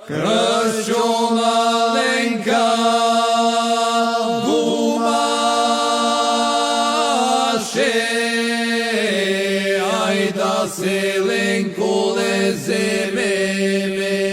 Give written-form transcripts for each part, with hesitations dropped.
Кръстю маленька думаше, айда селенко леземе ме.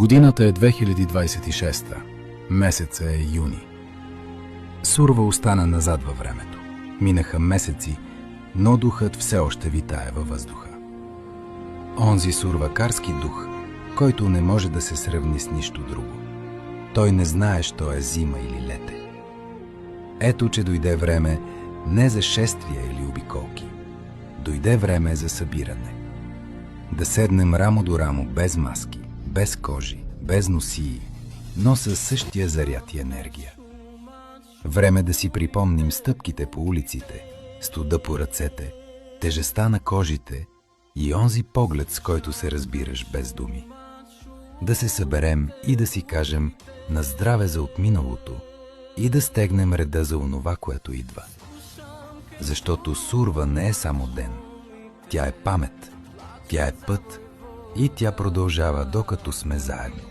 Годината е 2026, месеца е юни. Сурва остана назад във времето. Минаха месеци, но духът все още витае във въздуха. Онзи сурвакарски дух, който не може да се сравни с нищо друго. Той не знае, що е зима или лете. Ето, че дойде време не за шествия или обиколки. Дойде време за събиране. Да седнем рамо до рамо, без маски, без кожи, без носии, но със същия заряд и енергия. Време да си припомним стъпките по улиците, студа по ръцете, тежестта на кожите и онзи поглед, с който се разбираш без думи. Да се съберем и да си кажем на здраве за отминалото и да стегнем реда за онова, което идва. Защото сурва не е само ден, тя е памет, тя е път и тя продължава, докато сме заедно.